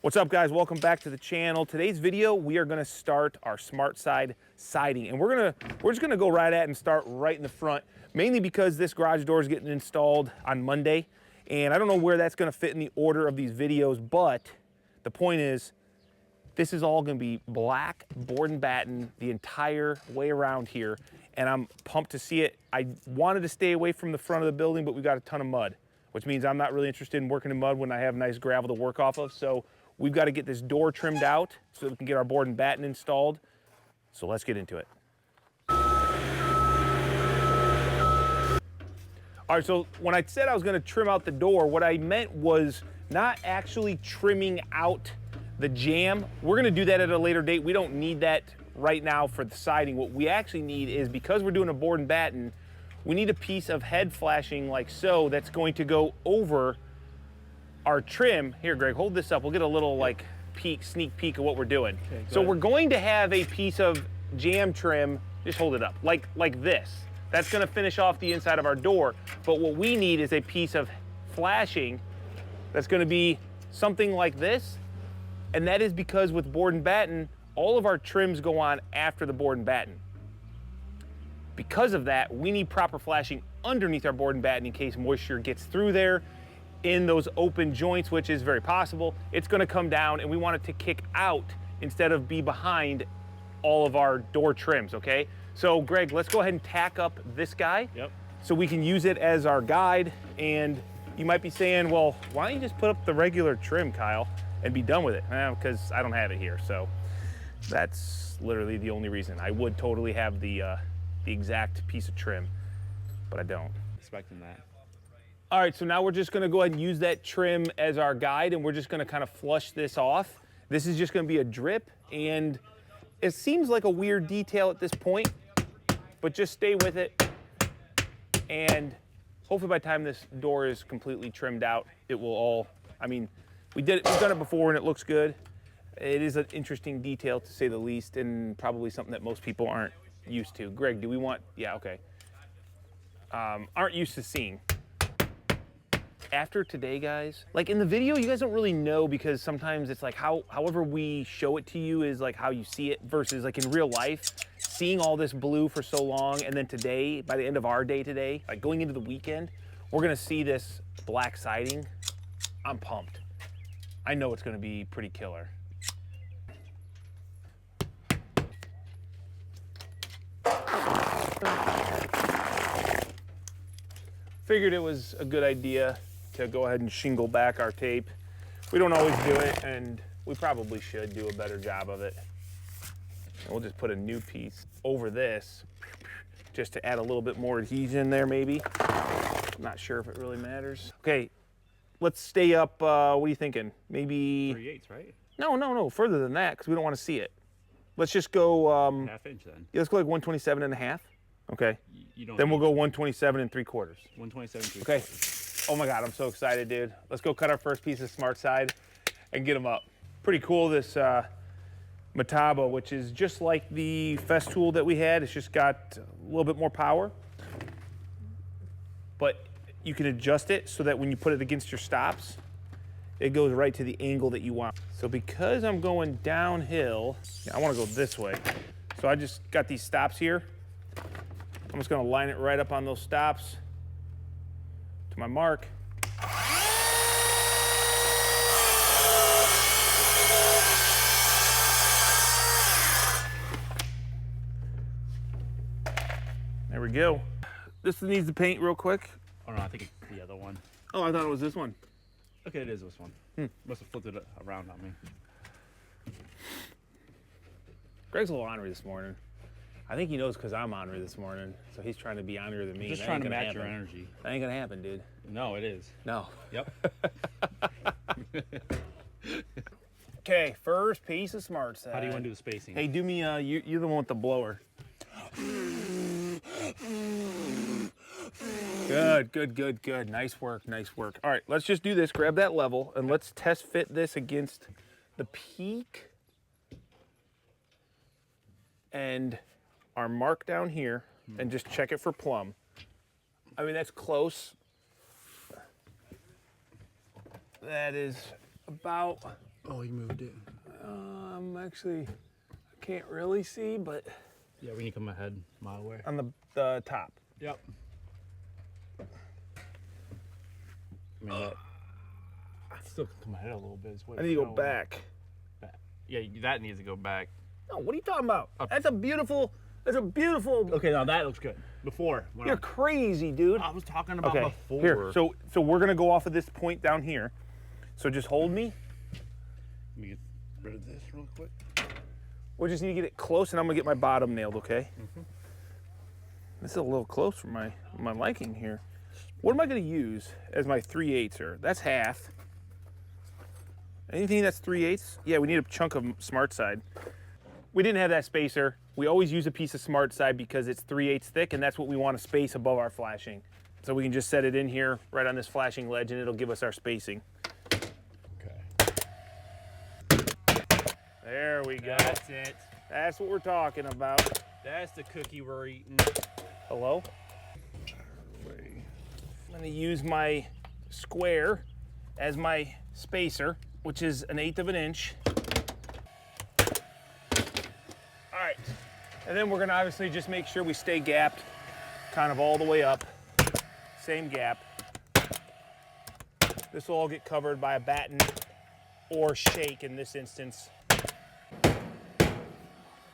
What's up, guys? Welcome back to the channel. Today's video, we are gonna start our Smartside siding, and we're just gonna go right at and start right in the front, mainly because this garage door is getting installed on Monday, and I don't know where that's gonna fit in the order of these videos, but the point is, this is all gonna be black board and batten the entire way around here, and I'm pumped to see it. I wanted to stay away from the front of the building, but we got a ton of mud, which means I'm not really interested in working in mud when I have nice gravel to work off of. So we've got to get this door trimmed out so that we can get our board and batten installed. So let's get into it. All right, so when I said I was gonna trim out the door, what I meant was not actually trimming out the jamb. We're gonna do that at a later date. We don't need that right now for the siding. What we actually need is, because we're doing a board and batten, we need a piece of head flashing like so that's going to go over our trim. Here, Greg, hold this up. We'll get a little like sneak peek of what we're doing. Okay, so we're going to have a piece of jamb trim, just hold it up, like this. That's gonna finish off the inside of our door. But what we need is a piece of flashing that's gonna be something like this. And that is because with board and batten, all of our trims go on after the board and batten. Because of that, we need proper flashing underneath our board and batten in case moisture gets through there in those open joints, which is very possible. It's gonna come down, and we want it to kick out instead of be behind all of our door trims, okay? So Greg, let's go ahead and tack up this guy. Yep. So we can use it as our guide. And you might be saying, well, why don't you just put up the regular trim, Kyle, and be done with it? Because I don't have it here, so that's literally the only reason. I would totally have the exact piece of trim, but I don't. Expecting that. All right, so now we're just gonna go ahead and use that trim as our guide, and we're just gonna kind of flush this off. This is just gonna be a drip, and it seems like a weird detail at this point, but just stay with it. And hopefully by the time this door is completely trimmed out, it will all, I mean, we've done it before and it looks good. It is an interesting detail to say the least, and probably something that most people aren't used to. Greg, do we want, yeah, okay. Aren't used to seeing. After today, guys, like in the video, you guys don't really know, because sometimes it's like however we show it to you is like how you see it, versus like in real life, seeing all this blue for so long, and then today, by the end of our day today, like going into the weekend, we're gonna see this black siding. I'm pumped. I know it's gonna be pretty killer. Figured it was a good idea to go ahead and shingle back our tape. We don't always do it, and we probably should do a better job of it. And we'll just put a new piece over this just to add a little bit more adhesion there, maybe. I'm not sure if it really matters. Okay, let's stay up, what are you thinking? Maybe 3/8, right? No, further than that, because we don't want to see it. Let's just go, Half inch then. yeah, let's go like 127 and a half. Okay. You don't. Then we'll go 127 and 3/4. 127. Okay. Oh my God, I'm so excited, dude. Let's go cut our first piece of Smartside and get them up. Pretty cool, this Metabo, which is just like the Festool that we had. It's just got a little bit more power. But you can adjust it so that when you put it against your stops, it goes right to the angle that you want. So because I'm going downhill, I want to go this way. So I just got these stops here. I'm just gonna line it right up on those stops to my mark. There we go. This needs to paint real quick. Oh no, I think it's the other one. Oh, I thought it was this one. Okay, it is this one. Must have flipped it around on me. Greg's a little ornery this morning. I think he knows because I'm ornery this morning, so he's trying to be ornerier than me. Just trying to match your energy. That ain't gonna happen, dude. No, it is. No. Yep. Okay, first piece of Smartside. How do you want to do the spacing? Hey, do me, you're the one with the blower. Good. Nice work. All right, let's just do this. Grab that level, and let's test fit this against the peak and our mark down here, and just check it for plumb. I mean, that's close. That is about Oh, he moved it. Actually, I can't really see, but Yeah, we need to come ahead a mile away. on the top. Yep. I mean, that still can come ahead a little bit. It's way I need to go back. Yeah, that needs to go back. No, what are you talking about? Up. That's a beautiful. Okay, now that looks good. Before. When You're crazy, dude. I was talking about Okay, before. here. So we're gonna go off of this point down here. So just hold me. Let me get rid of this real quick. We just need to get it close, and I'm gonna get my bottom nailed. Okay. This is a little close for my liking here. What am I gonna use as my 3/8? That's half. Anything that's 3/8? Yeah, we need a chunk of Smartside. We didn't have that spacer. We always use a piece of Smartside because it's 3/8 thick, and that's what we want to space above our flashing. So we can just set it in here right on this flashing ledge, and it'll give us our spacing. Okay. There we go. That's it. That's what we're talking about. That's the cookie we're eating. Hello? I'm gonna use my square as my spacer, which is 1/8 of an inch. All right, and then we're gonna obviously just make sure we stay gapped kind of all the way up, same gap. This will all get covered by a batten or shake in this instance.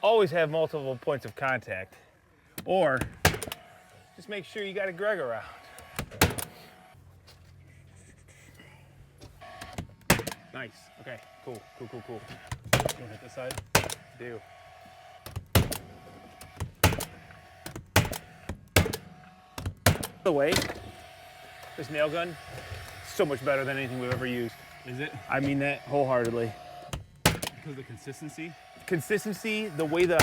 Always have multiple points of contact, or just make sure you got a Greg around. Nice. Okay. Cool. You want to hit this side? Do. By the way, this nail gun is so much better than anything we've ever used. Is it? I mean that wholeheartedly. Because of the consistency? Consistency, the way the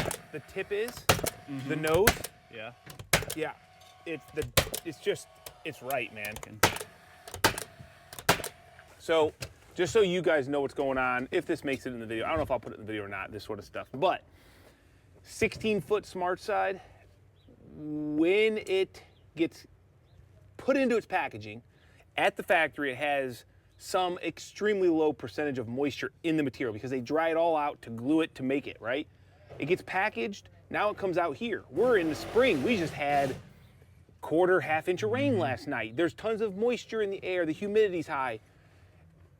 tip is, the nose. Yeah. Yeah. It's right, man. So, just so you guys know what's going on, if this makes it in the video, I don't know if I'll put it in the video or not, this sort of stuff, but 16-foot Smartside, when it gets put into its packaging at the factory, it has some extremely low percentage of moisture in the material because they dry it all out to glue it to make it, right? It gets packaged, now it comes out here. We're in the spring, we just had half inch of rain last night. There's tons of moisture in the air, the humidity's high.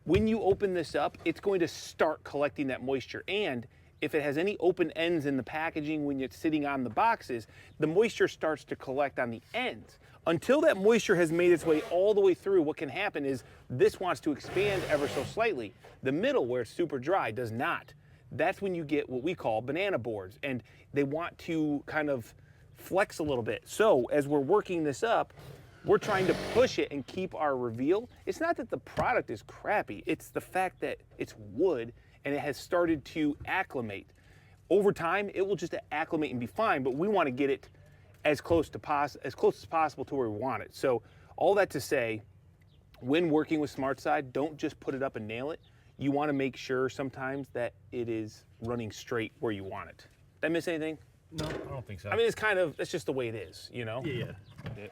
When you open this up, it's going to start collecting that moisture. And if it has any open ends in the packaging when it's sitting on the boxes, the moisture starts to collect on the ends. Until that moisture has made its way all the way through, what can happen is this wants to expand ever so slightly. The middle, where it's super dry, does not. That's when you get what we call banana boards, and they want to kind of flex a little bit. So as we're working this up, we're trying to push it and keep our reveal. It's not that the product is crappy, it's the fact that it's wood and it has started to acclimate. Over time, it will just acclimate and be fine, but we want to get it as close as possible to where we want it. So all that to say, when working with Smartside, don't just put it up and nail it. You want to make sure sometimes that it is running straight where you want it. Did I miss anything? No, I don't think so. I mean, that's just the way it is, you know? Yeah.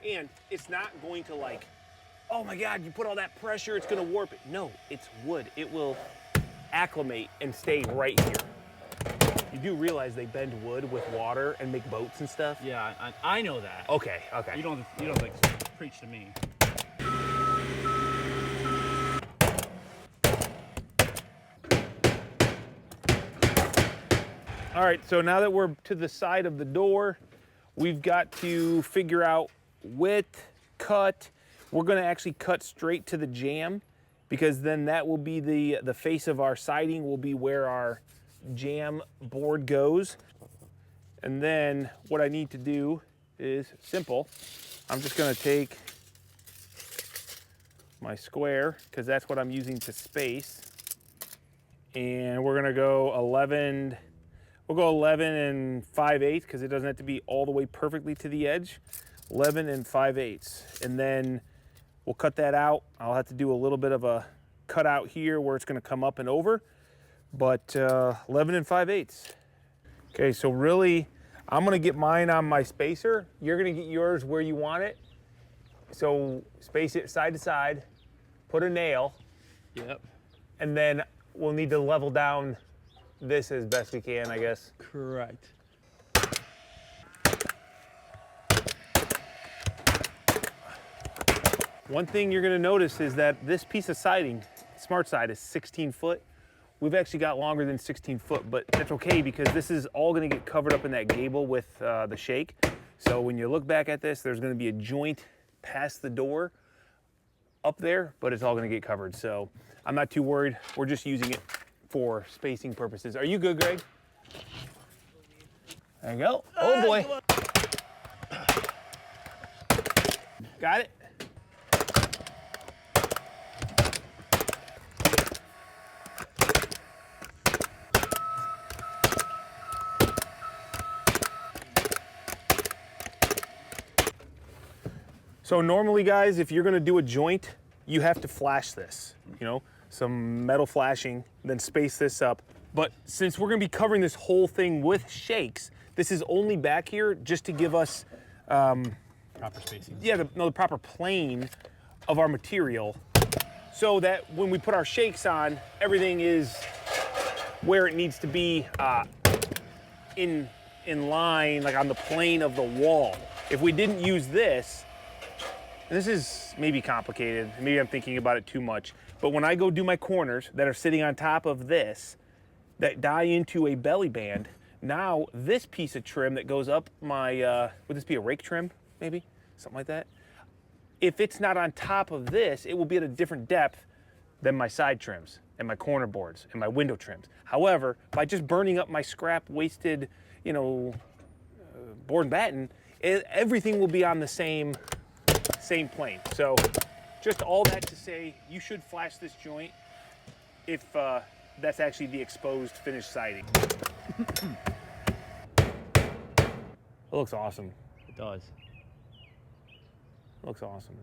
And it's not going to like, oh my God, you put all that pressure, it's gonna warp it. No, it's wood. It will acclimate and stay right here. You do realize they bend wood with water and make boats and stuff? Yeah, I know that. Okay. You don't like preach to me. All right, so now that we're to the side of the door, we've got to figure out width, cut. We're gonna actually cut straight to the jamb because then that will be the face of our siding will be where our jamb board goes. And then what I need to do is simple. I'm just gonna take my square because that's what I'm using to space. And we're gonna go 11, we'll go 11 5/8 because it doesn't have to be all the way perfectly to the edge. 11 5/8. And then we'll cut that out. I'll have to do a little bit of a cut out here where it's gonna come up and over, but 11 5/8. Okay, so really, I'm gonna get mine on my spacer. You're gonna get yours where you want it. So space it side to side, put a nail. Yep. And then we'll need to level down this as best we can, I guess. Correct. One thing you're gonna notice is that this piece of siding, Smartside, is 16 foot. We've actually got longer than 16 foot, but that's okay because this is all gonna get covered up in that gable with the shake. So when you look back at this, there's gonna be a joint past the door up there, but it's all gonna get covered. So I'm not too worried. We're just using it for spacing purposes. Are you good, Greg? There you go. Oh boy. Got it? So normally, guys, if you're gonna do a joint, you have to flash this, you know, some metal flashing, then space this up. But since we're gonna be covering this whole thing with shakes, this is only back here just to give us, Proper spacing. yeah, the proper plane of our material, so that when we put our shakes on, everything is where it needs to be in line, like on the plane of the wall. If we didn't use this, and this is maybe complicated, maybe I'm thinking about it too much, but when I go do my corners that are sitting on top of this, that die into a belly band, now this piece of trim that goes up my, would this be a rake trim, maybe? Something like that? If it's not on top of this, it will be at a different depth than my side trims and my corner boards and my window trims. However, by just burning up my scrap wasted, you know, board and batten, everything will be on the same plane. So just all that to say, you should flash this joint if that's actually the exposed finished siding. It looks awesome. It does. Looks awesome.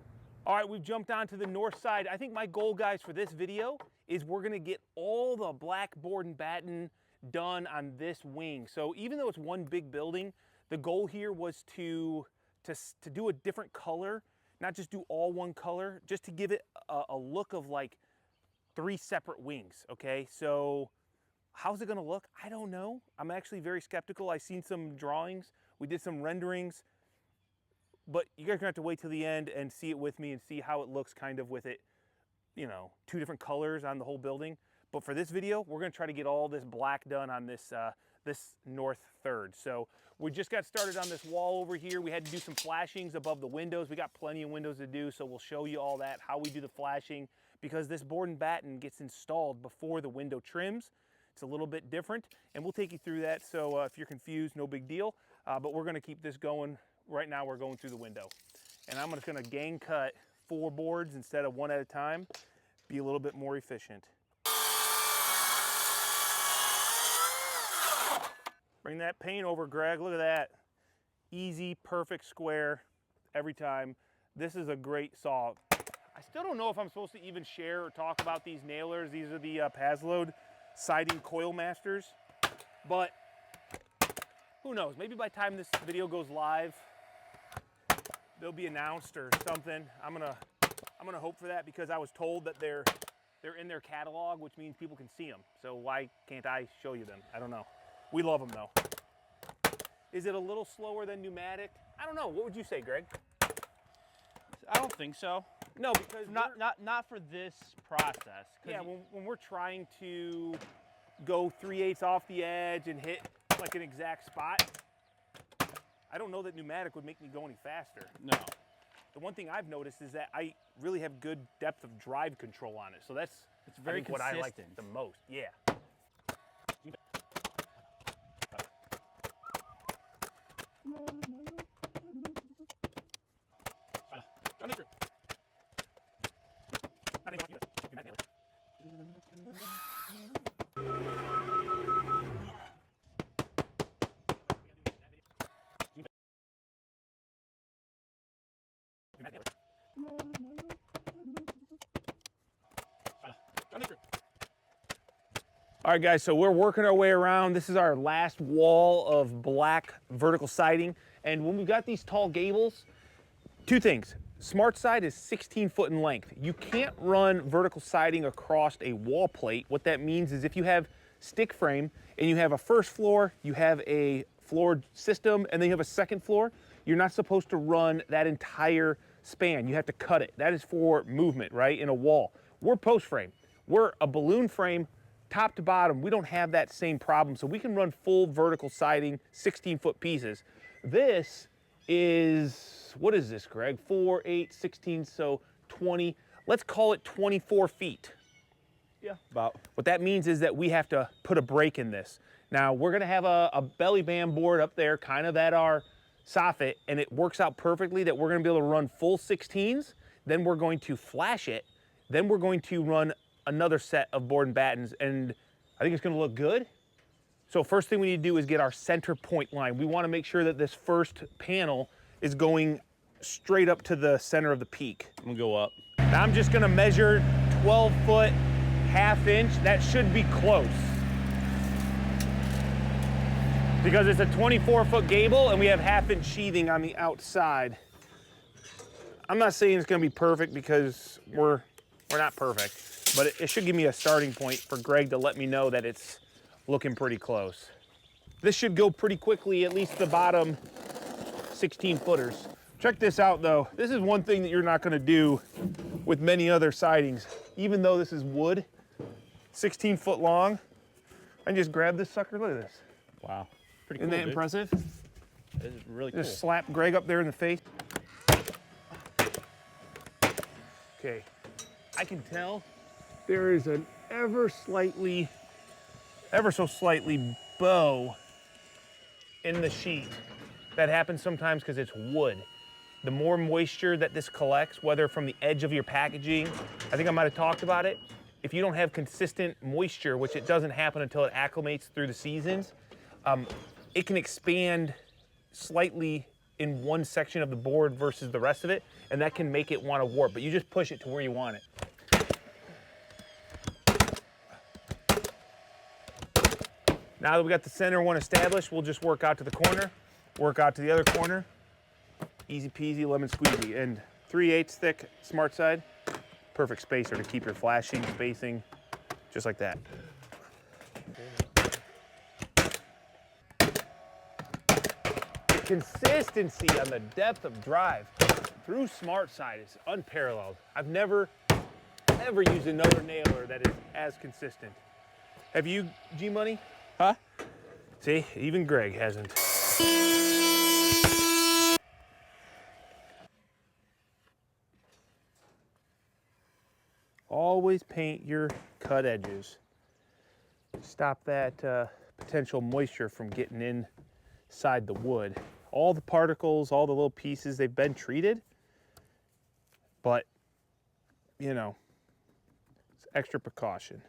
All right, we've jumped onto the north side. I think my goal, guys, for this video is we're gonna get all the black board and batten done on this wing. So even though it's one big building, the goal here was to do a different color, not just do all one color, just to give it a look of like 3 separate wings, okay? So how's it gonna look? I don't know. I'm actually very skeptical. I've seen some drawings. We did some renderings, but you guys are gonna have to wait till the end and see it with me and see how it looks kind of with it, you know, 2 different colors on the whole building. But for this video, we're gonna try to get all this black done on this, this north third. So we just got started on this wall over here. We had to do some flashings above the windows. We got plenty of windows to do, so we'll show you all that, how we do the flashing, because this board and batten gets installed before the window trims. It's a little bit different, and we'll take you through that. So if you're confused, no big deal, but we're gonna keep this going. Right now we're going through the window. And I'm just gonna gang cut 4 boards instead of 1 at a time, be a little bit more efficient. Bring that paint over, Greg. Look at that. Easy, perfect square every time. This is a great saw. I still don't know if I'm supposed to even share or talk about these nailers. These are the Paslode Siding Coil Masters, but who knows? Maybe by the time this video goes live, they'll be announced or something. I'm gonna hope for that, because I was told that they're in their catalog, which means people can see them. So why can't I show you them? I don't know. We love them though. Is it a little slower than pneumatic? I don't know. What would you say, Greg? I don't think so. No, because Not for this process. yeah, when we're trying to go 3/8 off the edge and hit like an exact spot, I don't know that pneumatic would make me go any faster. No. The one thing I've noticed is that I really have good depth of drive control on it. So that's very what I like consistent. the most. Yeah. All right, guys, so we're working our way around. This is our last wall of black vertical siding. And when we've got these tall gables, 2 things. Smartside is 16 foot in length. You can't run vertical siding across a wall plate. What that means is if you have stick frame and you have a first floor, you have a floored system, and then you have a second floor, you're not supposed to run that entire span. You have to cut it. That is for movement, right, in a wall. We're post frame. We're a balloon frame, top to bottom. We don't have that same problem, so we can run full vertical siding, 16-foot pieces. This is, what is this, Greg? 4, 8, 16, so 20. Let's call it 24 feet. Yeah, about. What that means is that we have to put a break in this. Now, we're gonna have a belly band board up there, kind of at our soffit, and it works out perfectly that we're gonna be able to run full 16s, then we're going to flash it, then we're going to run another set of board and battens, and I think it's gonna look good. So first thing we need to do is get our center point line. We wanna make sure that this first panel is going straight up to the center of the peak. I'm gonna go up. Now I'm just gonna measure 12 foot, ½ inch. That should be close. Because it's a 24-foot gable and we have ½ inch sheathing on the outside. I'm not saying it's gonna be perfect because we're not perfect, but it should give me a starting point for Greg to let me know that it's looking pretty close. This should go pretty quickly, at least the bottom 16 footers. Check this out though. This is one thing that you're not gonna do with many other sidings. Even though this is wood, 16 foot long, I can just grab this sucker, look at this. Wow, pretty cool, Isn't that dude. impressive? It's really cool. Just slap Greg up there in the face. Okay, I can tell there is an ever so slightly bow in the sheet. That happens sometimes because it's wood. The more moisture that this collects, whether from the edge of your packaging, I think I might have talked about it, if you don't have consistent moisture, which it doesn't happen until it acclimates through the seasons, it can expand slightly in one section of the board versus the rest of it, and that can make it want to warp, but you just push it to where you want it. Now that we got the center one established, we'll just work out to the corner, work out to the other corner. Easy peasy, lemon squeezy. And 3/8 thick Smartside, perfect spacer to keep your flashing, spacing, just like that. The consistency on the depth of drive through Smartside is unparalleled. I've never, ever used another nailer that is as consistent. Have you, G-Money? Huh? See, even Greg hasn't. Always paint your cut edges. Stop that potential moisture from getting inside the wood. All the particles, all the little pieces, they've been treated, but you know, it's extra precaution.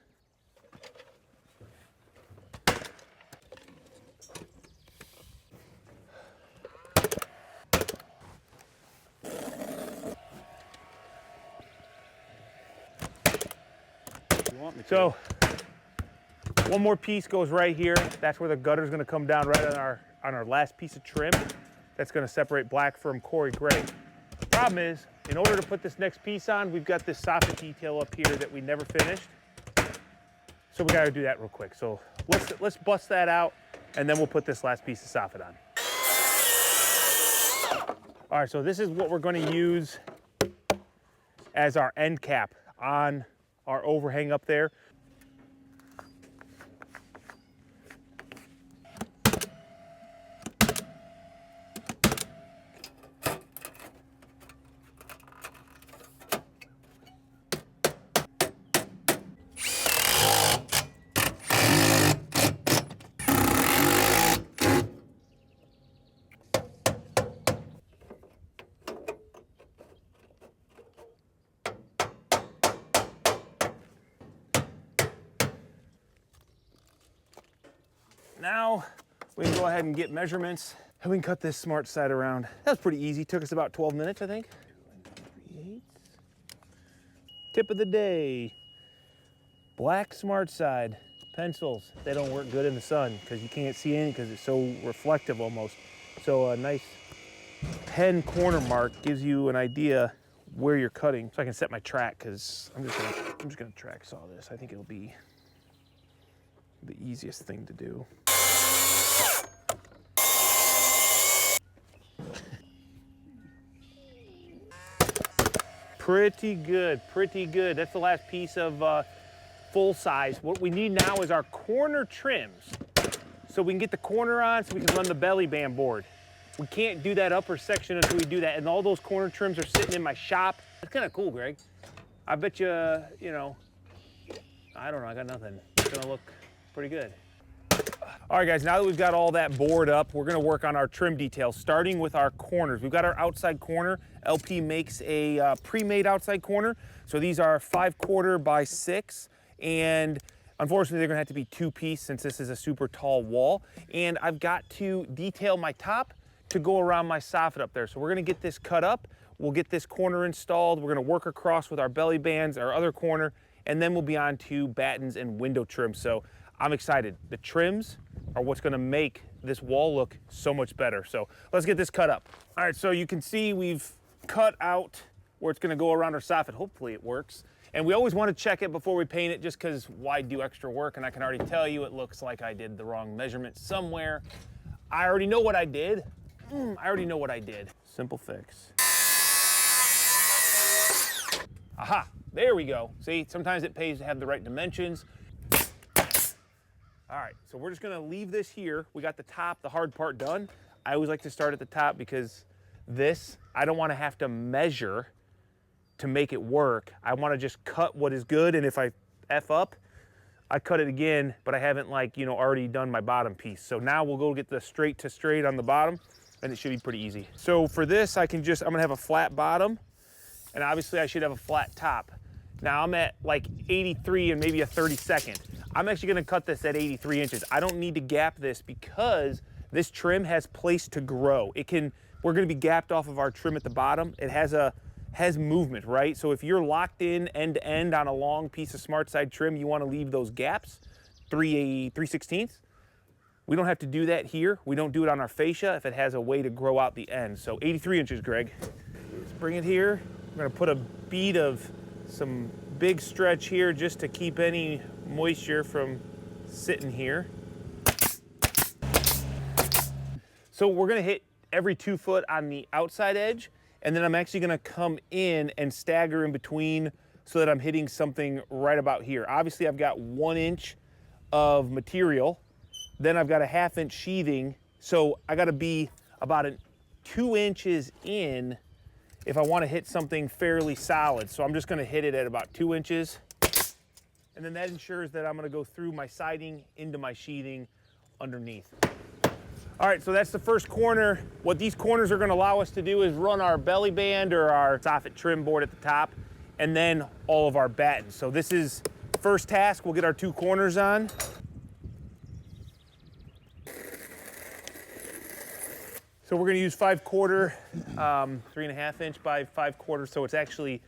So one more piece goes right here. That's where the gutter's gonna come down right on our last piece of trim. That's gonna separate black from Corey gray. The problem is, in order to put this next piece on, we've got this soffit detail up here that we never finished. So we gotta do that real quick. So let's bust that out, and then we'll put this last piece of soffit on. All right, so this is what we're gonna use as our end cap on our overhang up there. Now we can go ahead and get measurements and we can cut this Smartside around. That was pretty easy. Took us about 12 minutes, I think. 2 3/8. Tip of the day. Black Smartside pencils. They don't work good in the sun because you can't see any because it's so reflective almost. So a nice pen corner mark gives you an idea where you're cutting, so I can set my track, because I'm just gonna track saw this. I think it'll be the easiest thing to do. Pretty good, pretty good. That's the last piece of full size. What we need now is our corner trims, so we can get the corner on, so we can run the belly band board. We can't do that upper section until we do that, and all those corner trims are sitting in my shop. That's kind of cool, Greg. I bet you, you know, I don't know, I got nothing. It's gonna look pretty good. All right, guys, now that we've got all that board up, we're gonna work on our trim details, starting with our corners. We've got our outside corner. LP makes a pre-made outside corner. So these are 5/4 by 6, and unfortunately, they're gonna have to be 2-piece since this is a super tall wall. And I've got to detail my top to go around my soffit up there. So we're gonna get this cut up, we'll get this corner installed, we're gonna work across with our belly bands, our other corner, and then we'll be on to battens and window trim. So I'm excited. The trims are what's gonna make this wall look so much better. So let's get this cut up. All right, so you can see we've cut out where it's gonna go around our soffit. Hopefully it works. And we always wanna check it before we paint it, just because why do extra work? And I can already tell you it looks like I did the wrong measurement somewhere. I already know what I did. I already know what I did. Simple fix. Aha, there we go. See, sometimes it pays to have the right dimensions. All right, so we're just gonna leave this here. We got the top, the hard part done. I always like to start at the top because this, I don't wanna have to measure to make it work. I wanna just cut what is good, and if I F up, I cut it again, but I haven't, like, you know, already done my bottom piece. So now we'll go get the straight to straight on the bottom, and it should be pretty easy. So for this, I'm gonna have a flat bottom, and obviously I should have a flat top. Now I'm at like 83 and maybe a 32nd. I'm actually gonna cut this at 83 inches. I don't need to gap this because this trim has place to grow. We're gonna be gapped off of our trim at the bottom. It has movement, right? So if you're locked in end to end on a long piece of Smartside trim, you wanna leave those gaps, 3/16. We don't have to do that here. We don't do it on our fascia if it has a way to grow out the end. So 83 inches, Greg. Let's bring it here. We're gonna put a bead of some big stretch here just to keep any moisture from sitting here. So we're gonna hit every 2 foot on the outside edge, and then I'm actually gonna come in and stagger in between so that I'm hitting something right about here. Obviously I've got 1 inch of material, then I've got a 1/2 inch sheathing, so I gotta be about 2 inches in if I wanna hit something fairly solid. So I'm just gonna hit it at about 2 inches. And then that ensures that I'm gonna go through my siding into my sheathing underneath. All right, so that's the first corner. What these corners are gonna allow us to do is run our belly band or our soffit trim board at the top, and then all of our battens. So this is first task. We'll get our 2 corners on. So we're gonna use 5/4, 3.5 inch by 5/4, so it's actually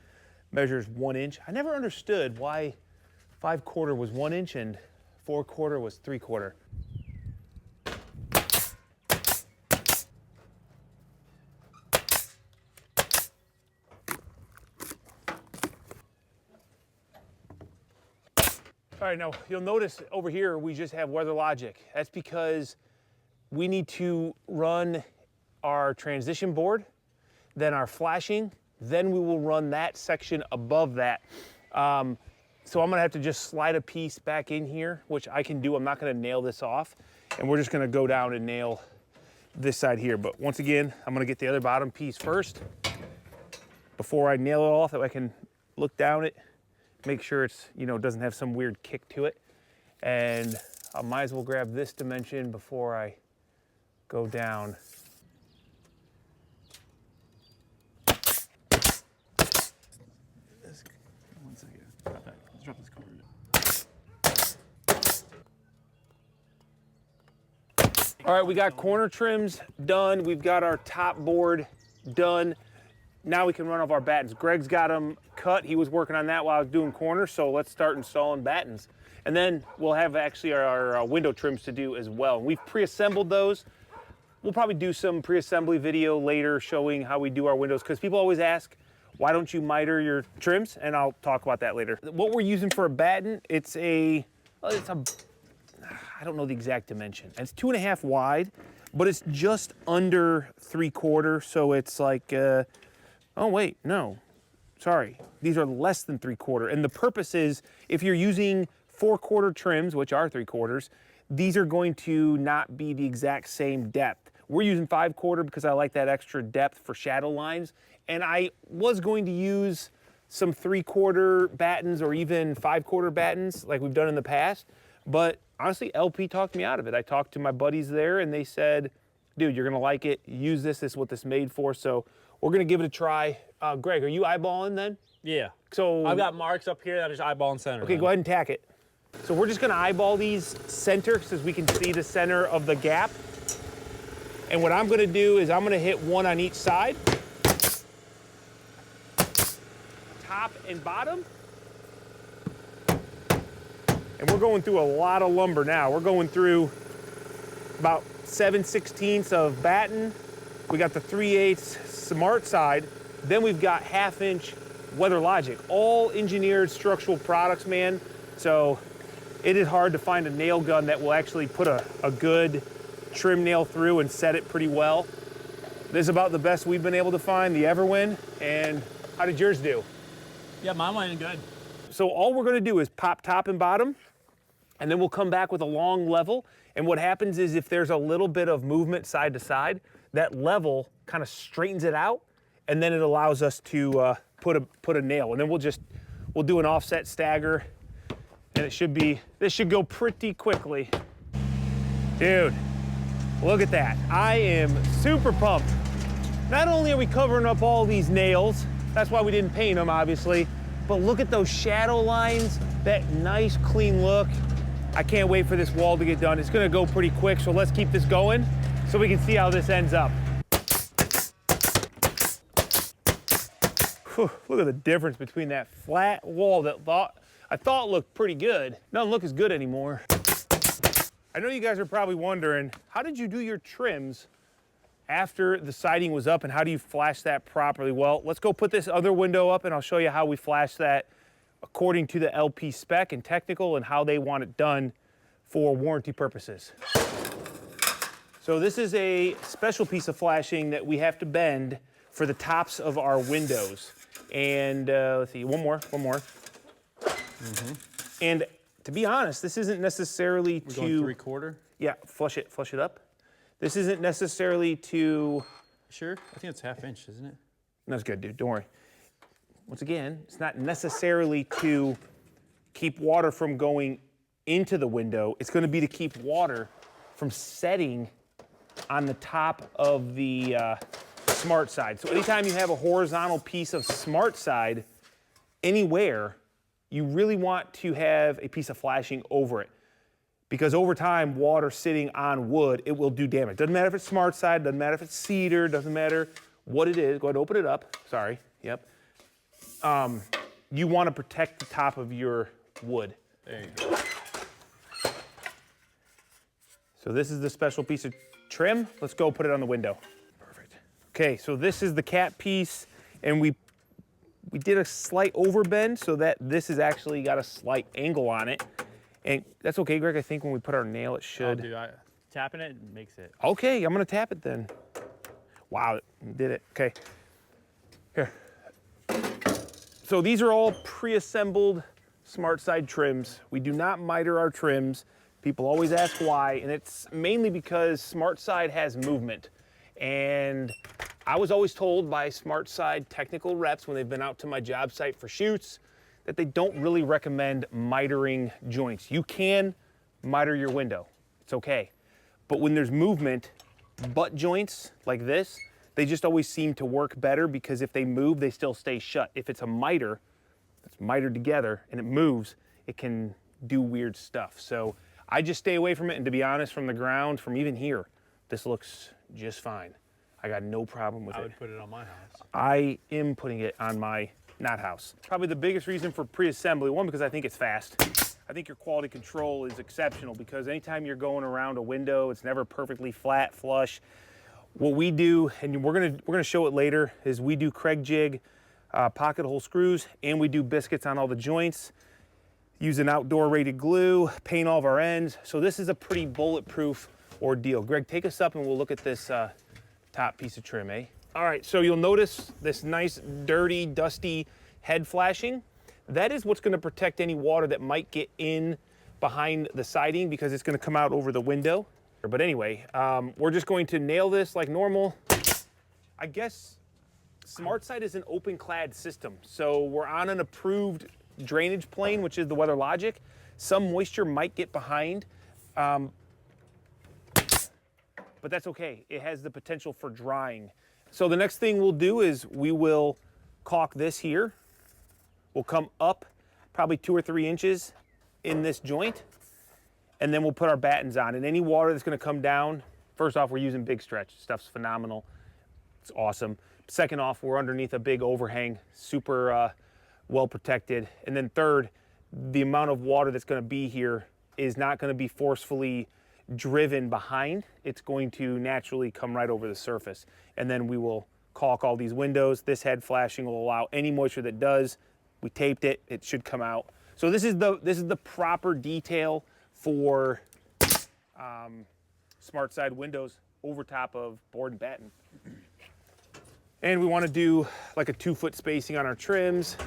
measures 1 inch. I never understood why 5/4 was 1 inch and 4/4 was 3/4. All right, now you'll notice over here we just have weather logic. That's because we need to run our transition board, then our flashing, then we will run that section above that. So I'm gonna have to just slide a piece back in here, which I can do. I'm not gonna nail this off, and we're just gonna go down and nail this side here. But once again, I'm gonna get the other bottom piece first before I nail it off, that I can look down it, make sure it's, you know, doesn't have some weird kick to it. And I might as well grab this dimension before I go down. One second. Drop that. Let's drop this cover. All right, we got corner trims done. We've got our top board done. Now we can run off our battens. Greg's got them cut. He was working on that while I was doing corners, so let's start installing battens. And then we'll have actually our window trims to do as well. We've pre-assembled those. we'll probably do some pre-assembly video later showing how we do our windows, because people always ask, why don't you miter your trims? And I'll talk about that later. What we're using for a batten, it's a, I don't know the exact dimension. It's 2.5 wide, but it's just under 3/4. So it's like, oh wait, no, sorry. These are less than 3/4. And the purpose is, if you're using 4/4 trims, which are 3/4, these are going to not be the exact same depth. We're using 5/4 because I like that extra depth for shadow lines. And I was going to use some 3/4 battens or even 5/4 battens like we've done in the past. But honestly, LP talked me out of it. I talked to my buddies there and they said, dude, you're gonna like it. Use this. This is what this is made for. So we're gonna give it a try. Greg, are you eyeballing then? Yeah. So I've got marks up here that I just eyeball in center. Okay, then. go ahead and tack it. So we're just gonna eyeball these center so we can see the center of the gap. And what I'm gonna do is I'm gonna hit one on each side. Top and bottom. And we're going through a lot of lumber now. We're going through about 7/16 of batten. We got the 3/8 Smartside. Then we've got 1/2 inch Weather Logic. All engineered structural products, man. So it is hard to find a nail gun that will actually put a good trim nail through and set it pretty well. This is about the best we've been able to find, the Everwin. And how did yours do? Yeah, mine went in good. So all we're gonna do is pop top and bottom, and then we'll come back with a long level. And what happens is if there's a little bit of movement side to side, that level kind of straightens it out, and then it allows us to put a nail. And then we'll do an offset stagger, and this should go pretty quickly. Dude, look at that. I am super pumped. Not only are we covering up all these nails, that's why we didn't paint them, obviously, but look at those shadow lines, that nice clean look. I can't wait for this wall to get done. It's gonna go pretty quick, so let's keep this going so we can see how this ends up. Whew, look at the difference between that flat wall that I thought looked pretty good. Doesn't look as good anymore. I know you guys are probably wondering, how did you do your trims after the siding was up, and how do you flash that properly? Well, let's go put this other window up and I'll show you how we flash that according to the LP spec and technical and how they want it done for warranty purposes. So this is a special piece of flashing that we have to bend for the tops of our windows. And let's see, one more. Mm-hmm. And to be honest, this isn't necessarily We're going 3/4? Yeah, flush it up. This isn't necessarily to... Sure? I think it's 1/2 inch, isn't it? That's good, dude, don't worry. Once again, it's not necessarily to keep water from going into the window. It's gonna be to keep water from setting on the top of the Smartside. So anytime you have a horizontal piece of Smartside anywhere, you really want to have a piece of flashing over it. Because over time, water sitting on wood, it will do damage. Doesn't matter if it's Smartside, doesn't matter if it's cedar, doesn't matter what it is. Go ahead and open it up. Sorry, yep. You want to protect the top of your wood. There you go. So this is the special piece of trim. Let's go put it on the window. Perfect. Okay, so this is the cap piece, and we did a slight overbend so that this has actually got a slight angle on it. And that's okay, Greg. I think when we put our nail, it should. Oh, dude, tapping it makes it. Okay, I'm gonna tap it then. Wow, it did it. Okay. Here. So these are all pre-assembled Smartside trims. We do not miter our trims. People always ask why, and it's mainly because Smartside has movement. And I was always told by Smartside technical reps when they've been out to my job site for shoots that they don't really recommend mitering joints. You can miter your window, it's okay. But when there's movement, butt joints like this, they just always seem to work better because if they move, they still stay shut. If it's a miter that's mitered together and it moves, it can do weird stuff. So I just stay away from it, and to be honest, from the ground, from even here, this looks just fine. I got no problem with it. I would put it on my house. I am putting it on my not house. Probably the biggest reason for pre-assembly, one, because I think it's fast. I think your quality control is exceptional because anytime you're going around a window, it's never perfectly flat, flush. what we do, and we're gonna show it later, is we do Craig jig, pocket hole screws, and we do biscuits on all the joints. Use an outdoor rated glue, paint all of our ends. So this is a pretty bulletproof ordeal. Greg, take us up and we'll look at this top piece of trim, eh? All right, so you'll notice this nice, dirty, dusty head flashing. That is what's gonna protect any water that might get in behind the siding because it's gonna come out over the window. But anyway, we're just going to nail this like normal. I guess Smartside is an open clad system. So we're on an approved drainage plane, which is the Weather Logic. Some moisture might get behind, but that's okay. It has the potential for drying. So the next thing we'll do is we will caulk this here. We'll come up probably 2 or 3 inches in this joint, and then we'll put our battens on. And any water that's gonna come down, first off, we're using Big Stretch. Stuff's phenomenal. It's awesome. Second off, we're underneath a big overhang, super well protected. And then third, the amount of water that's gonna be here is not gonna be forcefully driven behind. It's going to naturally come right over the surface. And then we will caulk all these windows. This head flashing will allow any moisture that does. We taped it, it should come out. So this is the proper detail for Smartside windows over top of board and batten. And we want to do like a 2-foot spacing on our trims.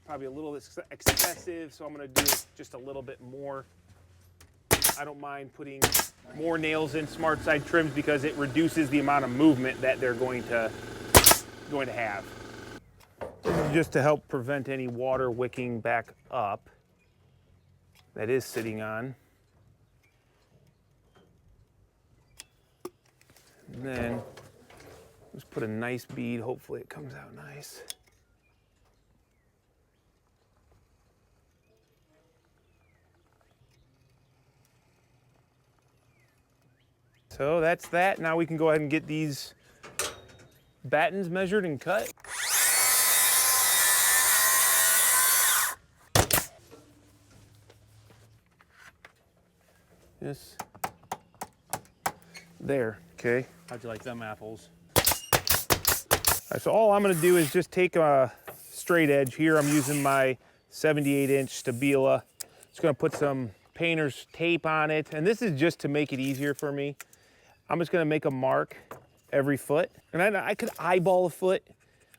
Probably a little excessive, so I'm going to do just a little bit more. I don't mind putting more nails in Smartside trims because it reduces the amount of movement that they're going to have. This is just to help prevent any water wicking back up that is sitting on. And then just put a nice bead. Hopefully it comes out nice. So that's that. Now we can go ahead and get these battens measured and cut. Yes. There, okay. How'd you like them apples? So all I'm gonna do is just take a straight edge here. I'm using my 78-inch Stabila. Just gonna put some painter's tape on it. And this is just to make it easier for me. I'm just gonna make a mark every foot. And I could eyeball a foot,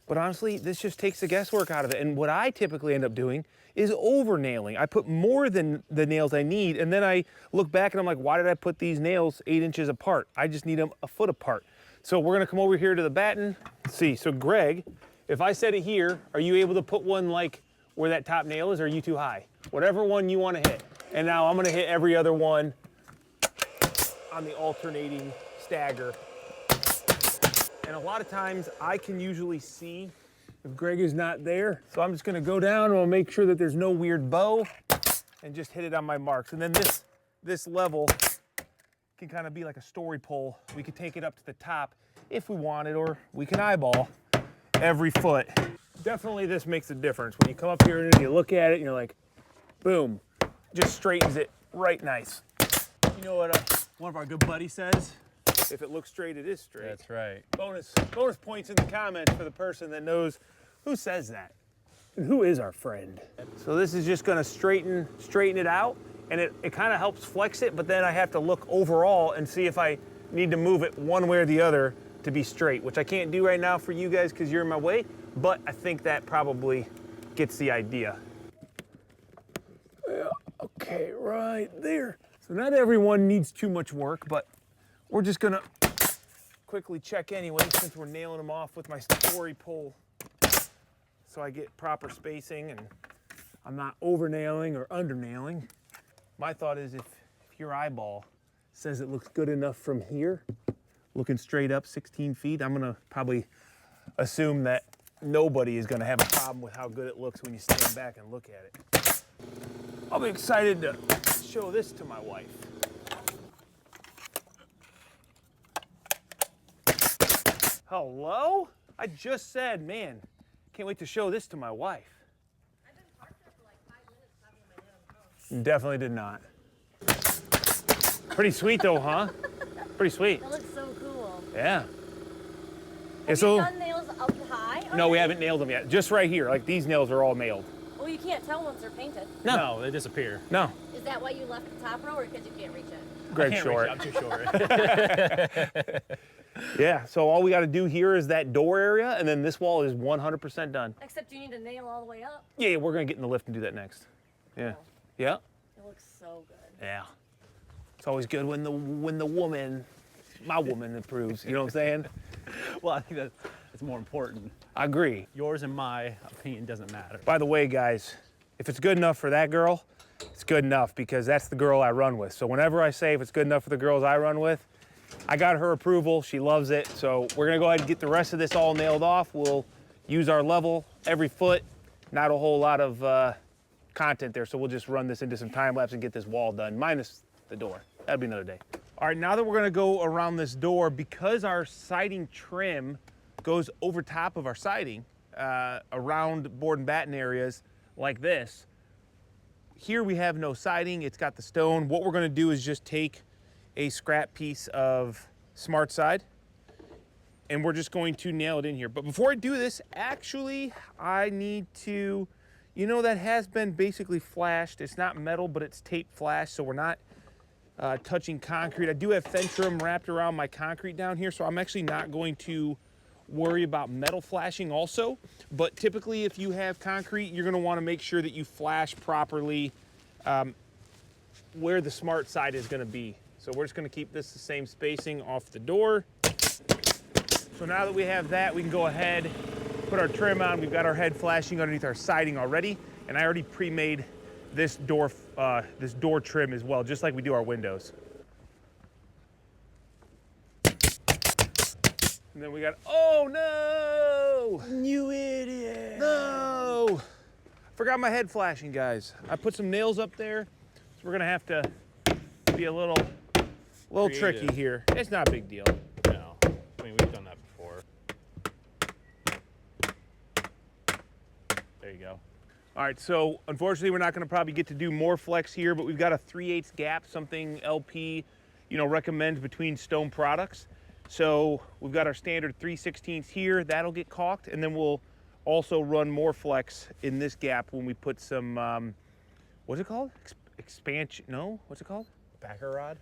but honestly, this just takes the guesswork out of it. And what I typically end up doing is over nailing. I put more than the nails I need, and then I look back and I'm like, why did I put these nails 8 inches apart? I just need them a foot apart. So we're gonna come over here to the batten. Let's see, so Greg, if I set it here, are you able to put one like where that top nail is, or are you too high? Whatever one you wanna hit. And now I'm gonna hit every other one on the alternating stagger. And a lot of times I can usually see if Greg is not there. So I'm just gonna go down and I'll make sure that there's no weird bow and just hit it on my marks. And then this level can kind of be like a story pole. We could take it up to the top if we wanted, or we can eyeball every foot. Definitely this makes a difference. When you come up here and you look at it and you're like, boom, just straightens it right nice. You know what one of our good buddies says? If it looks straight, it is straight. That's right. Bonus points in the comments for the person that knows who says that and who is our friend. So this is just gonna straighten it out, and it kind of helps flex it, but then I have to look overall and see if I need to move it one way or the other to be straight, which I can't do right now for you guys because you're in my way, but I think that probably gets the idea. Yeah, okay, right there. So not everyone needs too much work, but we're just gonna quickly check anyway since we're nailing them off with my story pole so I get proper spacing and I'm not over nailing or under nailing. My thought is if your eyeball says it looks good enough from here, looking straight up 16 feet, I'm gonna probably assume that nobody is gonna have a problem with how good it looks when you stand back and look at it. I'll be excited to show this to my wife. Hello? I just said, man, can't wait to show this to my wife. I've been parked there for like 5 minutes talking to my dad on the phone. Definitely did not. Pretty sweet though, huh? Pretty sweet. That looks so cool. Yeah. Have you done nails up high? No, we already? haven't nailed them yet. Just right here. Like these nails are all nailed. Well, you can't tell once they're painted. No, they disappear. No. Is that why you left the top row, or because you can't reach it? Greg's I can't short. reach it, I'm too short. Yeah, so all we got to do here is that door area, and then this wall is 100% done. Except you need to nail all the way up. Yeah, we're going to get in the lift and do that next. Yeah. Yeah. It looks so good. Yeah. It's always good when the woman, my woman, approves. You know what I'm saying? Well, I think that's more important. I agree. Yours and my opinion doesn't matter. By the way, guys, if it's good enough for that girl, it's good enough because that's the girl I run with. So whenever I say if it's good enough for the girls I run with, I got her approval. She loves it. So we're going to go ahead and get the rest of this all nailed off. We'll use our level every foot. Not a whole lot of content there. So we'll just run this into some time lapse and get this wall done, minus the door. That'll be another day. All right, now that we're going to go around this door, because our siding trim goes over top of our siding around board and batten areas like this. Here we have no siding, it's got the stone. What we're gonna do is just take a scrap piece of Smartside and we're just going to nail it in here. But before I do this, actually, I need to, you know, that has been basically flashed. It's not metal, but it's tape flashed, so we're not touching concrete. I do have Fentrum wrapped around my concrete down here, so I'm actually not going to worry about metal flashing also. But typically if you have concrete, you're gonna wanna make sure that you flash properly where the Smartside is gonna be. So we're just gonna keep this the same spacing off the door. So now that we have that, we can go ahead, put our trim on. We've got our head flashing underneath our siding already, and I already pre-made this door trim as well, just like we do our windows. And then we got, oh no! You idiot! No! Forgot my head flashing, guys. I put some nails up there, so we're gonna have to be a little tricky here. It's not a big deal. No, I mean, we've done that before. There you go. All right, so unfortunately we're not gonna probably get to do more flex here, but we've got a 3/8 gap, something LP, you know, recommends between stone products. So we've got our standard 3/16 here, that'll get caulked, and then we'll also run more flex in this gap when we put some, what's it called? Expansion, no, what's it called? Backer rod?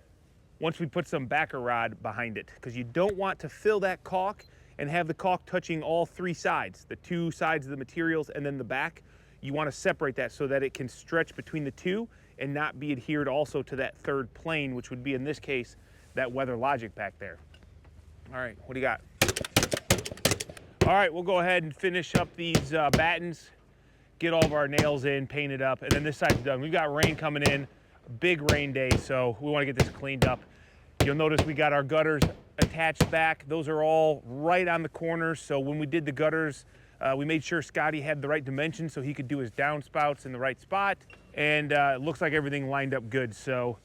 Once we put some backer rod behind it, because you don't want to fill that caulk and have the caulk touching all three sides, the two sides of the materials and then the back. You want to separate that so that it can stretch between the two and not be adhered also to that third plane, which would be in this case, that Weather Logic back there. All right, what do you got? All right, we'll go ahead and finish up these battens, get all of our nails in, paint it up, and then this side's done. We've got rain coming in, a big rain day, so we want to get this cleaned up. You'll notice we got our gutters attached back. Those are all right on the corners, so when we did the gutters, we made sure Scotty had the right dimensions so he could do his downspouts in the right spot, and it looks like everything lined up good, so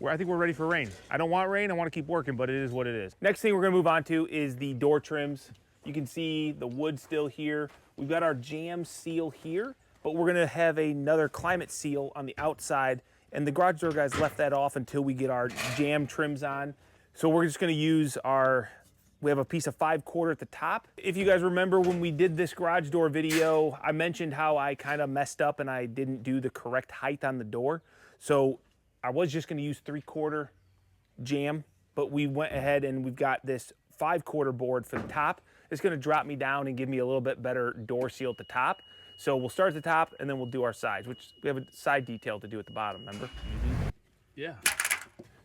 I think we're ready for rain. I don't want rain, I want to keep working, but it is what it is. Next thing we're gonna move on to is the door trims. You can see the wood still here. We've got our jam seal here, but we're gonna have another climate seal on the outside, and the garage door guys left that off until we get our jam trims on. So we're just gonna use we have a piece of 5/4 at the top. If you guys remember when we did this garage door video, I mentioned how I kind of messed up and I didn't do the correct height on the door. So I was just gonna use 3/4 jam, but we went ahead and we've got this 5/4 board for the top. It's gonna drop me down and give me a little bit better door seal at the top. So we'll start at the top and then we'll do our sides, which we have a side detail to do at the bottom, remember? Yeah.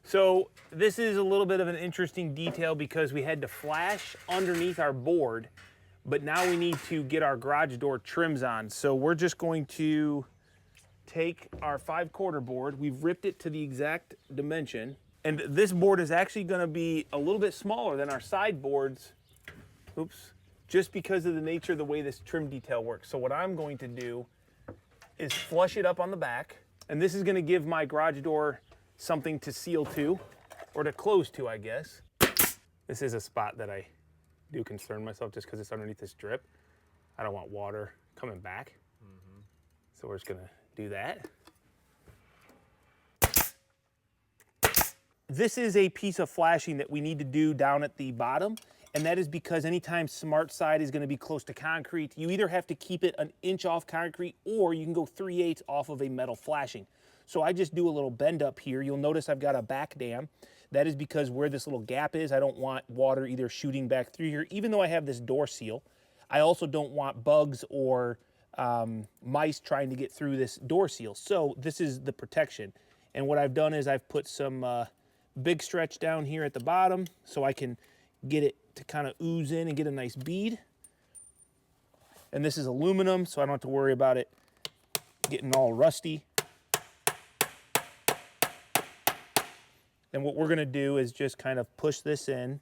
So this is a little bit of an interesting detail because we had to flash underneath our board, but now we need to get our garage door trims on. So we're just going to take our 5/4 board. We've ripped it to the exact dimension. And this board is actually gonna be a little bit smaller than our side boards. Oops. Just because of the nature of the way this trim detail works. So what I'm going to do is flush it up on the back. And this is gonna give my garage door something to seal to, or to close to, I guess. This is a spot that I do concern myself just because it's underneath this drip. I don't want water coming back. So we're just gonna do that. this is a piece of flashing that we need to do down at the bottom, and that is because anytime Smartside is going to be close to concrete, you either have to keep it an inch off concrete or you can go 3/8 off of a metal flashing. So I just do a little bend up here. You'll notice I've got a back dam. That is because where this little gap is, I don't want water either shooting back through here, even though I have this door seal. I also don't want bugs or mice trying to get through this door seal. So this is the protection. And what I've done is I've put some big stretch down here at the bottom so I can get it to kind of ooze in and get a nice bead. And this is aluminum, so I don't have to worry about it getting all rusty. And what we're gonna do is just kind of push this in.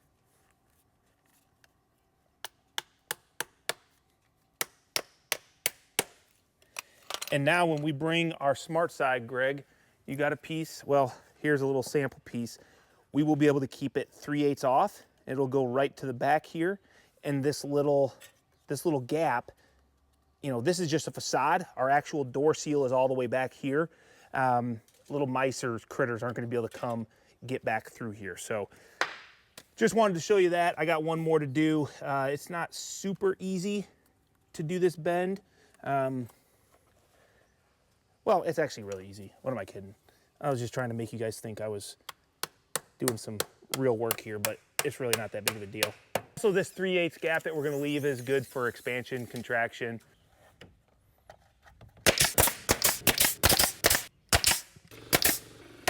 And now when we bring our Smartside, Greg, you got a piece, well, here's a little sample piece. We will be able to keep it 3/8 off. It'll go right to the back here. And this little gap, you know, this is just a facade. Our actual door seal is all the way back here. Little mice or critters aren't gonna be able to come get back through here. So just wanted to show you that. I got one more to do. It's not super easy to do this bend. Well, it's actually really easy. What am I kidding? I was just trying to make you guys think I was doing some real work here, but it's really not that big of a deal. So this 3/8 gap that we're gonna leave is good for expansion, contraction.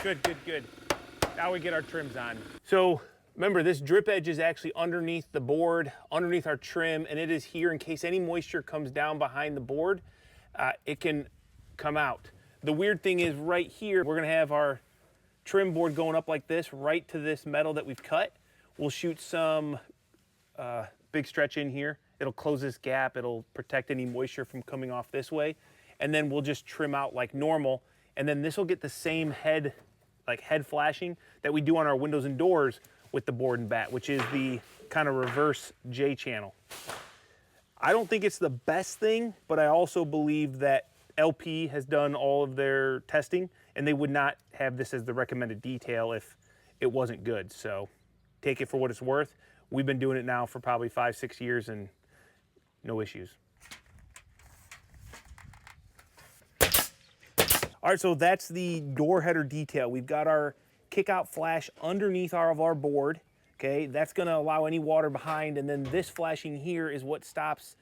Good, good, good. Now we get our trims on. So remember, this drip edge is actually underneath the board, underneath our trim, and it is here in case any moisture comes down behind the board, it can come out. The weird thing is right here, we're gonna have our trim board going up like this, right to this metal that we've cut. We'll shoot some big stretch in here. It'll close this gap. It'll protect any moisture from coming off this way. And then we'll just trim out like normal. And then this will get the same head flashing that we do on our windows and doors with the board and bat, which is the kind of reverse J channel. I don't think it's the best thing, but I also believe that LP has done all of their testing and they would not have this as the recommended detail if it wasn't good. So take it for what it's worth. We've been doing it now for probably 5-6 years and no issues. All right, so that's the door header detail. We've got our kick-out flash underneath our board, okay? That's gonna allow any water behind, and then this flashing here is what stops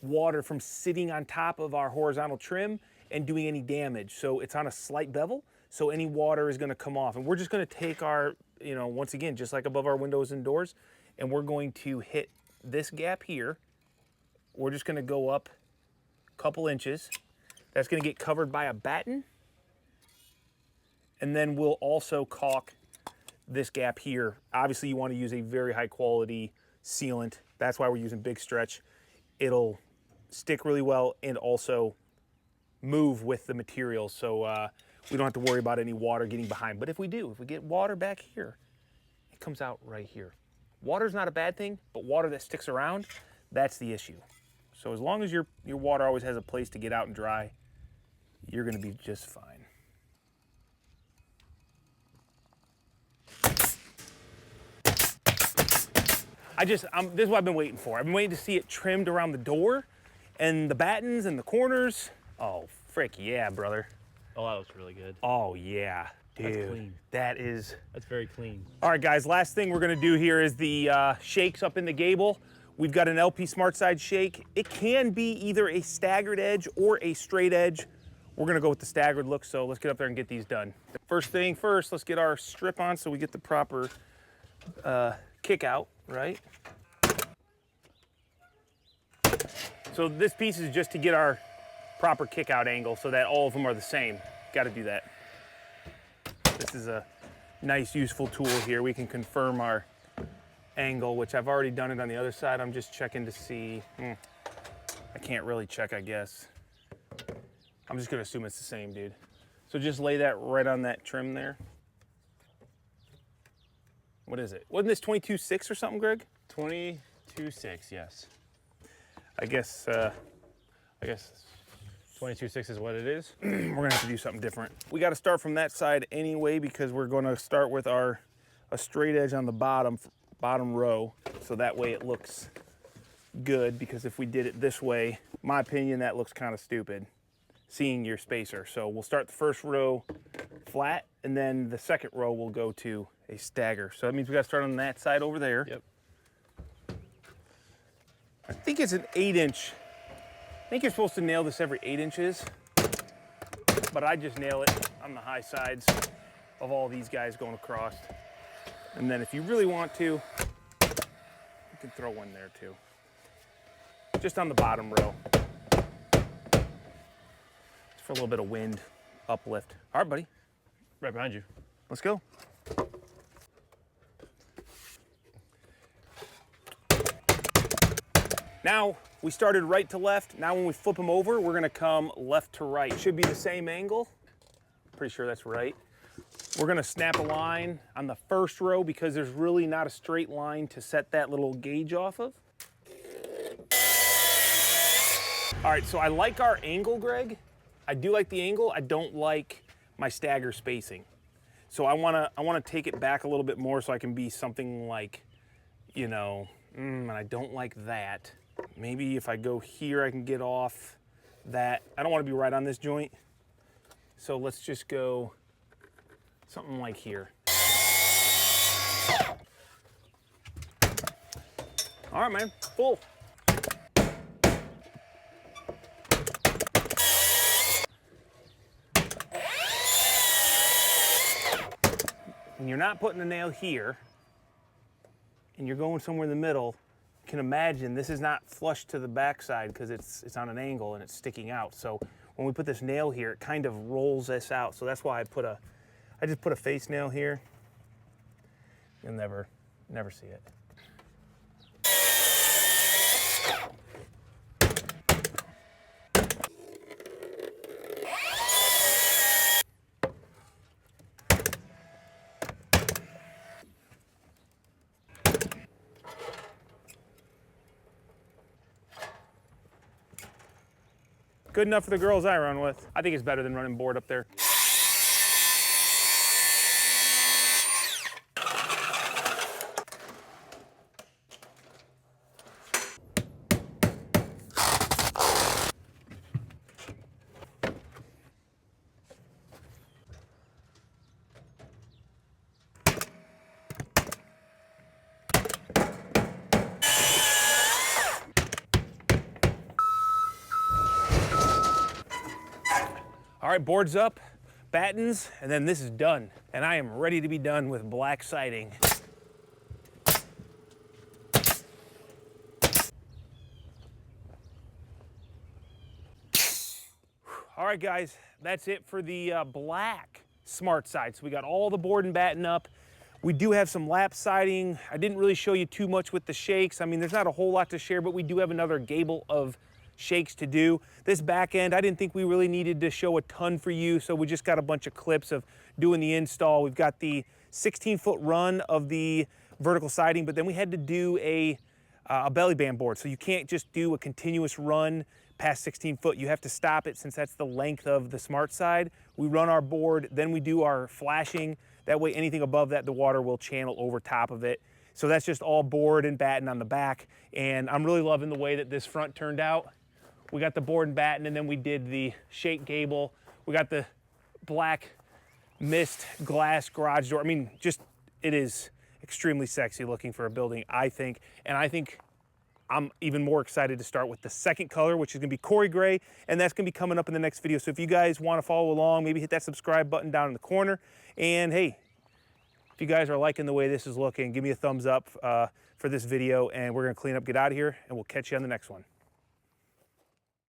water from sitting on top of our horizontal trim and doing any damage. So it's on a slight bevel, so any water is gonna come off. And we're just gonna take our, you know, once again, just like above our windows and doors, and we're going to hit this gap here. We're just gonna go up a couple inches. That's gonna get covered by a batten. And then we'll also caulk this gap here. Obviously you wanna use a very high quality sealant. That's why we're using big stretch. It'll stick really well and also move with the material. So we don't have to worry about any water getting behind. But if we get water back here, it comes out right here. Water's not a bad thing, but water that sticks around, that's the issue. So as long as your water always has a place to get out and dry, you're gonna be just fine. This is what I've been waiting for. I've been waiting to see it trimmed around the door and the battens and the corners. Oh, frick yeah, brother. Oh, that looks really good. Oh yeah, dude. That's clean. That's very clean. All right, guys, last thing we're gonna do here is the shakes up in the gable. We've got an LP Smartside shake. It can be either a staggered edge or a straight edge. We're gonna go with the staggered look, so let's get up there and get these done. First thing first, let's get our strip on so we get the proper kick out, right? So this piece is just to get our proper kick out angle so that all of them are the same. Got to do that. This is a nice, useful tool here. We can confirm our angle, which I've already done it on the other side. I'm just checking to see. I can't really check, I guess. I'm just gonna assume it's the same, dude. So just lay that right on that trim there. What is it? Wasn't this 22.6 or something, Greg? 22.6, yes. I guess 22.6 is what it is. we're gonna have to do something different. We gotta start from that side anyway because we're gonna start with our a straight edge on the bottom row, so that way it looks good, because if we did it this way, in my opinion, that looks kind of stupid, seeing your spacer. So we'll start the first row flat, and then the second row will go to a stagger. So that means we got to start on that side over there. Yep. I think it's an 8-inch. I think you're supposed to nail this every 8 inches, but I just nail it on the high sides of all these guys going across. And then if you really want to, you can throw one there too. Just on the bottom row. Just for a little bit of wind uplift. All right, buddy. Right behind you. Let's go. Now, we started right to left. Now when we flip them over, we're gonna come left to right. Should be the same angle. Pretty sure that's right. We're gonna snap a line on the first row because there's really not a straight line to set that little gauge off of. All right, so I like our angle, Greg. I do like the angle. I don't like my stagger spacing. So I wanna take it back a little bit more so I can be something like, you know, and I don't like that. Maybe if I go here, I can get off that. I don't want to be right on this joint. So let's just go something like here. All right, man, full. And you're not putting a nail here, and you're going somewhere in the middle. You can imagine this is not flush to the backside because it's on an angle and it's sticking out. So when we put this nail here, it kind of rolls this out. So that's why I just put a face nail here. You'll never see it. Good enough for the girls I run with. I think it's better than running board up there. All right, board's up, battens, and then this is done. And I am ready to be done with black siding. All right, guys, that's it for the black Smartside. So we got all the board and batten up. We do have some lap siding. I didn't really show you too much with the shakes. I mean, there's not a whole lot to share, but we do have another Gable of shakes to do. This back end, I didn't think we really needed to show a ton for you, so we just got a bunch of clips of doing the install. We've got the 16-foot run of the vertical siding, but then we had to do a belly band board. So you can't just do a continuous run past 16 foot. You have to stop it since that's the length of the Smartside. We run our board, then we do our flashing. That way anything above that, the water will channel over top of it. So that's just all board and batten on the back. And I'm really loving the way that this front turned out. We got the board and batten, and then we did the shake gable. We got the black mist glass garage door. I mean, just, it is extremely sexy looking for a building, I think. And I think I'm even more excited to start with the second color, which is gonna be Corey Gray, and that's gonna be coming up in the next video. So if you guys wanna follow along, maybe hit that subscribe button down in the corner. And hey, if you guys are liking the way this is looking, give me a thumbs up for this video, and we're gonna clean up, get out of here, and we'll catch you on the next one.